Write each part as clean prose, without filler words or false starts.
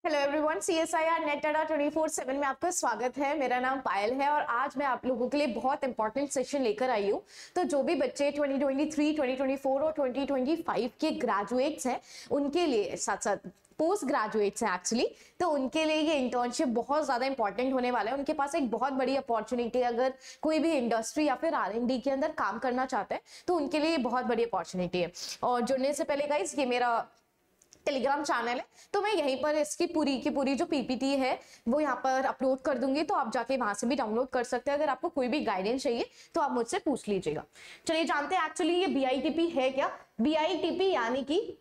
Hello everyone, CSIR net अड्डा 24/7 में आपका स्वागत है। मेरा नाम पायल है और आज मैं आप लोगों के लिए बहुत इंपॉर्टेंट सेशन लेकर आई हूँ। तो जो भी बच्चे 2023, 2024 और 2025 के ग्रेजुएट्स हैं उनके लिए, साथ साथ पोस्ट ग्रेजुएट्स हैं एक्चुअली, तो उनके लिए ये इंटर्नशिप बहुत ज्यादा इंपॉर्टेंट होने वाला है। उनके पास एक बहुत बड़ी अपॉर्चुनिटी, अगर कोई भी इंडस्ट्री या फिर R&D के अंदर काम करना चाहता है तो उनके लिए बहुत बड़ी अपॉर्चुनिटी है। और जुड़ने से पहले गाइस, ये मेरा टेलीग्राम चैनल है, तो मैं यहीं पर इसकी पूरी की पूरी जो PPT है वो यहाँ पर अपलोड कर दूंगी, तो आप जाके वहां से भी डाउनलोड कर सकते हैं। अगर आपको कोई भी गाइडेंस चाहिए तो आप मुझसे पूछ लीजिएगा। चलिए जानते हैं एक्चुअली ये BITP है क्या। BITP यानी कि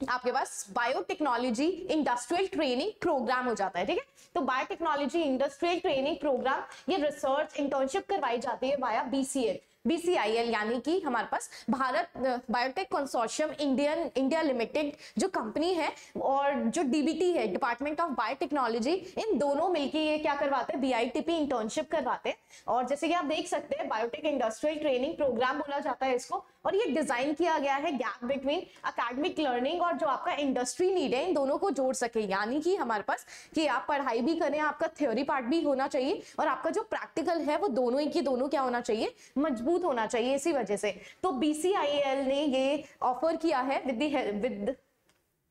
आपके पास बायोटेक्नोलॉजी इंडस्ट्रियल ट्रेनिंग प्रोग्राम हो जाता है, ठीक है। तो बायोटेक्नोलॉजी इंडस्ट्रियल ट्रेनिंग प्रोग्राम, ये रिसर्च इंटर्नशिप करवाई जाती है वाया BCIL यानी कि हमारे पास Bharat biotech consortium India limited जो कंपनी है और जो DBT है, डिपार्टमेंट ऑफ बायोटेक्नोलॉजी, इन दोनों मिलकर ये क्या करवाते हैं, BITP इंटर्नशिप करवाते हैं। और जैसे कि आप देख सकते हैं, बायोटेक इंडस्ट्रियल ट्रेनिंग प्रोग्राम बोला जाता है इसको, और ये डिजाइन किया गया है गैप बिटवीन एकेडमिक लर्निंग और जो आपका इंडस्ट्री नीड है, इन दोनों को जोड़ सके। यानी कि हमारे पास कि आप पढ़ाई भी करें, आपका थ्योरी पार्ट भी होना चाहिए और आपका जो प्रैक्टिकल है वो दोनों ही की दोनों क्या होना चाहिए, मजबूत होना चाहिए। इसी वजह से तो BCIL ने ये ऑफर किया है विद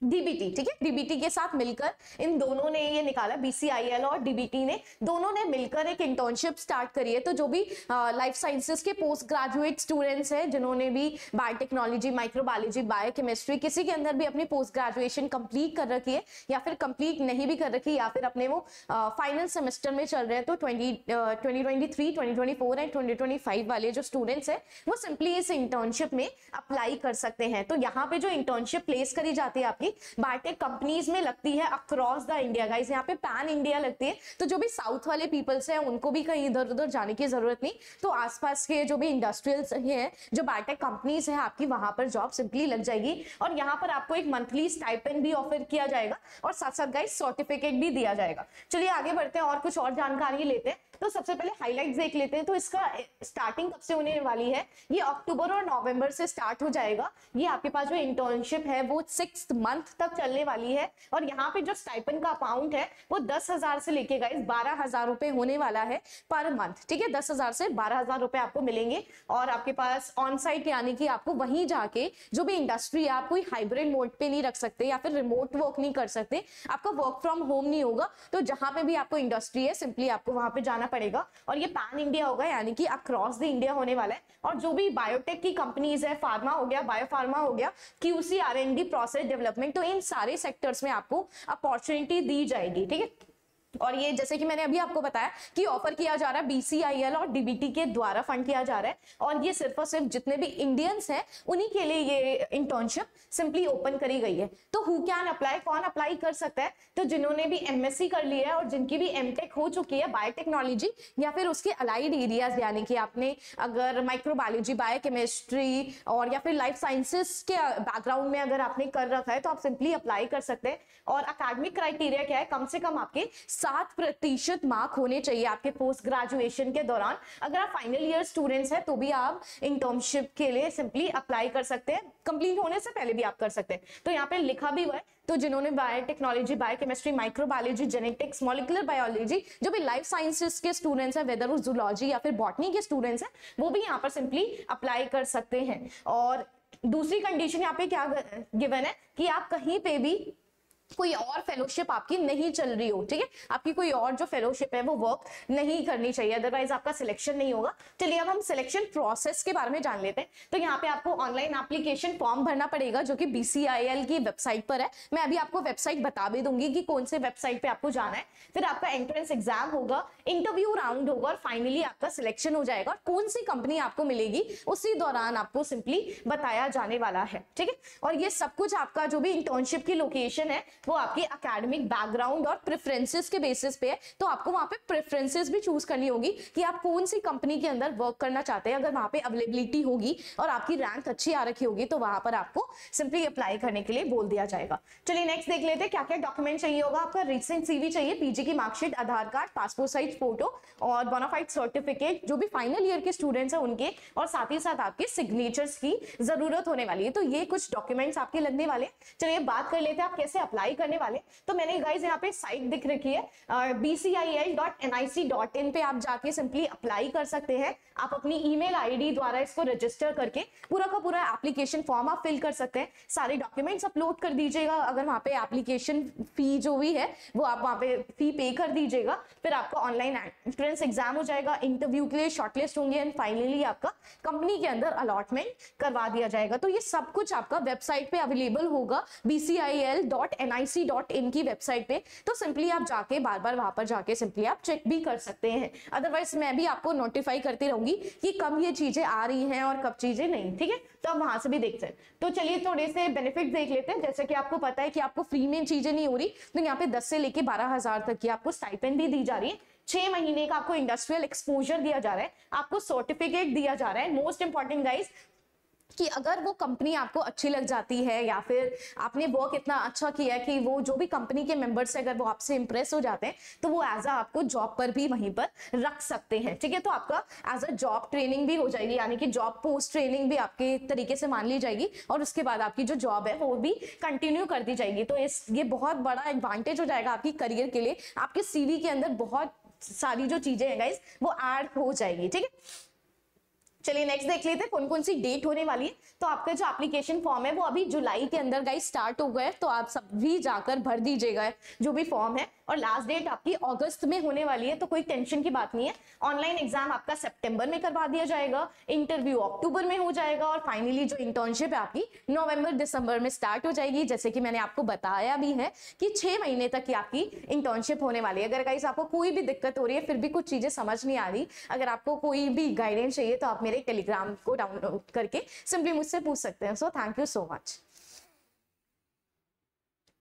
DBT, ठीक है। DBT के साथ मिलकर इन दोनों ने ये निकाला, BCIL और DBT ने दोनों ने मिलकर एक इंटर्नशिप स्टार्ट करी है। तो जो भी लाइफ साइंसेस के पोस्ट ग्रेजुएट स्टूडेंट्स हैं, जिन्होंने भी बायोटेक्नोलॉजी, माइक्रोबायोलॉजी, बायोकेमिस्ट्री, किसी के अंदर भी अपनी पोस्ट ग्रेजुएशन कंप्लीट कर रखी है या फिर कंप्लीट नहीं भी कर रखी, या फिर अपने वो फाइनल सेमेस्टर में चल रहे हैं, तो 2023, 2024 एंड 2025 वाले जो स्टूडेंट्स हैं वो सिंपली इस इंटर्नशिप में अप्लाई कर सकते हैं। तो यहाँ पे जो इंटर्नशिप प्लेस करी जाती है आपकी बायोटेक कंपनीज में लगती है अक्रॉस द इंडिया गाइस, यहाँ पे पैन इंडिया लगती है। तो जो भी साउथ वाले पीपल्स हैं उनको भी कहीं इधर उधर जाने की जरूरत नहीं, तो आसपास के जो भी इंडस्ट्रियल्स हैं, जो बायोटेक कंपनीज हैं, आपकी वहां पर जॉब सिंपली लग जाएगी। और यहाँ पर आपको एक मंथली स्टाइपेंड भी ऑफर किया जाएगा और साथ साथ गाइस सर्टिफिकेट भी दिया जाएगा। चलिए आगे बढ़ते हैं और कुछ और जानकारी लेते हैं। तो सबसे पहले हाइलाइट्स देख लेते हैं। तो इसका स्टार्टिंग कब से होने वाली है, ये अक्टूबर और नवंबर से स्टार्ट हो जाएगा। ये आपके पास जो इंटर्नशिप है वो 6 मंथ तक चलने वाली है। और यहाँ पे जो स्टाइपेंड का अमाउंट है वो 10,000 से लेके गाइस 12,000 रुपए होने वाला है पर मंथ, ठीक है। 10,000 से 12,000 रुपए आपको मिलेंगे। और आपके पास ऑन साइट यानी कि आपको वहीं जाके जो भी इंडस्ट्री है, आप कोई हाइब्रिड मोड पे नहीं रख सकते या फिर रिमोट वर्क नहीं कर सकते, आपका वर्क फ्रॉम होम नहीं होगा। तो जहां पे भी आपको इंडस्ट्री है, सिंपली आपको वहां पे जाना पड़ेगा। और ये पैन इंडिया होगा यानी कि अक्रॉस द इंडिया होने वाला है। और जो भी बायोटेक की कंपनीज है, फार्मा हो गया, बायोफार्मा हो गया, QC R&D, प्रोसेस डेवलपमेंट, तो इन सारे सेक्टर्स में आपको अपॉर्चुनिटी दी जाएगी, ठीक है। और ये जैसे कि मैंने अभी आपको बताया कि ऑफर किया जा रहा है BCIL और DBT के द्वारा फंड किया जा रहा है। और ये सिर्फ और सिर्फ जितने भी इंडियंस हैं उन्हीं के लिए ये इंटर्नशिप सिंपली ओपन करी गई है। तो हु कैन अप्लाई, कौन अप्लाई कर सकता है, तो जिन्होंने भी MSc कर लिया है और जिनकी भी MTech हो चुकी है बायोटेक्नोलॉजी या फिर उसके अलाइड एरियाज, यानी कि आपने अगर माइक्रोबायोलॉजी, बायोकेमिस्ट्री और या फिर लाइफ साइंसेस के बैकग्राउंड में अगर आपने कर रखा है तो आप सिंपली अप्लाई कर सकते हैं। और अकेडमिक क्राइटेरिया क्या है, कम से कम आपके 7% मार्क होने चाहिए आपके पोस्ट ग्रेजुएशन के दौरान। अगर आप फाइनल ईयर स्टूडेंट्स हैं तो भी आप इंटर्नशिप के लिए सिंपली अप्लाई कर सकते हैं, कंप्लीट होने से पहले भी आप कर सकते हैं। तो यहाँ पे लिखा भी हुआ है, तो जिन्होंने biotechnology, biochemistry, microbiology, genetics, molecular biology, जो भी लाइफ साइंसेस के स्टूडेंट्स हैं, वेदर वो जूलॉजी या फिर बॉटनी के स्टूडेंट्स हैं, वो भी यहाँ पर सिंपली अप्लाई कर सकते हैं। और दूसरी कंडीशन यहाँ पे क्या गिवन है कि आप कहीं पे भी कोई और फेलोशिप आपकी नहीं चल रही हो, ठीक है। आपकी कोई और जो फेलोशिप है वो वर्क नहीं करनी चाहिए, अदरवाइज आपका सिलेक्शन नहीं होगा। चलिए अब हम सिलेक्शन प्रोसेस के बारे में जान लेते हैं। तो यहाँ पे आपको ऑनलाइन एप्लीकेशन फॉर्म भरना पड़ेगा जो कि BCIL की वेबसाइट पर है। मैं अभी आपको वेबसाइट बता भी दूंगी कि कौन से वेबसाइट पे आपको जाना है। फिर आपका एंट्रेंस एग्जाम होगा, इंटरव्यू राउंड होगा और फाइनली आपका सिलेक्शन हो जाएगा। और कौन सी कंपनी आपको मिलेगी उसी दौरान आपको सिंपली बताया जाने वाला है, ठीक है। और ये सब कुछ आपका जो भी इंटर्नशिप की लोकेशन है वो आपके एकेडमिक बैकग्राउंड और प्रेफरेंसेस के बेसिस पे है। तो आपको वहां पे प्रेफरेंसेस भी चूज करनी होगी कि आप कौन सी कंपनी के अंदर वर्क करना चाहते हैं। अगर वहां पे अवेलेबिलिटी होगी और आपकी रैंक अच्छी आ रखी होगी तो वहां पर आपको सिंपली अप्लाई करने के लिए बोल दिया जाएगा। चलिए नेक्स्ट देख लेते हैं क्या क्या डॉक्यूमेंट चाहिए होगा। आपका रिसेंट CV चाहिए, PG की मार्कशीट, आधार कार्ड, पासपोर्ट साइज फोटो और बोनाफाइड सर्टिफिकेट, जो भी फाइनल ईयर के स्टूडेंट्स हैं उनके, और साथ ही साथ आपके सिग्नेचर्स की जरूरत होने वाली है। तो ये कुछ डॉक्यूमेंट्स आपके लगने वाले। चलिए बात कर लेते हैं आप कैसे अप्लाई अप्लाई करने वाले, तो मैंने गाइज यहाँ पे साइट दिख रखी है bcil.nic.in पे आप जाके सिंपली अप्लाई कर सकते हैं। आप अपनी ईमेल आईडी द्वारा इसको रजिस्टर करके पूरा का पूरा एप्लीकेशन फॉर्म आप फिल कर सकते हैं, सारे डॉक्यूमेंट्स अपलोड कर दीजिएगा। अगर वहाँ पे एप्लीकेशन फी जो भी है वो आप वहाँ पे फी पे कर दीजिएगा, फिर आपका ऑनलाइन एंट्रेंस एग्जाम हो जाएगा, इंटरव्यू के लिए शॉर्टलिस्ट होंगे एंड फाइनली आपका कंपनी के अंदर अलॉटमेंट करवा दिया जाएगा। तो ये सब कुछ आपका वेबसाइट पे अवेलेबल होगा bcil.nic.in की वेबसाइट पे। तो सिंपली आप जाके बार बार वहां पर जाके सिंपली आप चेक भी कर सकते हैं। अदरवाइज मैं भी आपको नोटिफाई करती रहूंगी कि कब ये चीजें आ रही हैं और कब चीजें नहीं, ठीक है, तो आप वहां से भी देख सकते हैं। तो चलिए थोड़े से बेनिफिट देख लेते हैं। जैसे कि आपको पता है कि आपको फ्री में चीजें नहीं हो रही, तो यहाँ पे 10 से लेके 12,000 तक की आपको स्टाइपेंड भी दी जा रही है। 6 महीने का आपको इंडस्ट्रियल एक्सपोजर दिया जा रहा है, आपको सर्टिफिकेट दिया जा रहा है। मोस्ट इंपॉर्टेंट गाइस कि अगर वो कंपनी आपको अच्छी लग जाती है या फिर आपने वर्क इतना अच्छा किया है कि वो जो भी कंपनी के मेंबर्स है अगर वो आपसे इंप्रेस हो जाते हैं तो वो एज अ आपको जॉब पर भी वहीं पर रख सकते हैं, ठीक है। तो आपका एज अ जॉब ट्रेनिंग भी हो जाएगी, यानी कि जॉब पोस्ट ट्रेनिंग भी आपके तरीके से मान ली जाएगी और उसके बाद आपकी जो जॉब है वो भी कंटिन्यू कर दी जाएगी। तो ये बहुत बड़ा एडवांटेज हो जाएगा आपकी करियर के लिए। आपके सीवी के अंदर बहुत सारी जो चीजें हैं गाइस वो ऐड हो जाएगी, ठीक है। चलिए नेक्स्ट देख लेते हैं कौन कौन सी डेट होने वाली है। तो आपका जो एप्लीकेशन फॉर्म है वो अभी जुलाई के अंदर गाइस स्टार्ट हो गया है, तो आप सब भी जाकर भर दीजिएगा जो भी फॉर्म है। और लास्ट डेट आपकी अगस्त में होने वाली है, तो कोई टेंशन की बात नहीं है। ऑनलाइन एग्जाम आपका सितंबर में करवा दिया जाएगा, इंटरव्यू अक्टूबर में हो जाएगा और फाइनली जो इंटर्नशिप है आपकी नवंबर दिसंबर में स्टार्ट हो जाएगी। जैसे कि मैंने आपको बताया भी है कि 6 महीने तक की आपकी इंटर्नशिप होने वाली है। अगर गाइस आपको कोई भी दिक्कत हो रही है, फिर भी कुछ चीजें समझ नहीं आ रही, अगर आपको कोई भी गाइडेंस चाहिए तो आप मेरे टेलीग्राम को डाउनलोड करके सिंपली मुझसे पूछ सकते हैं। So thank you so much.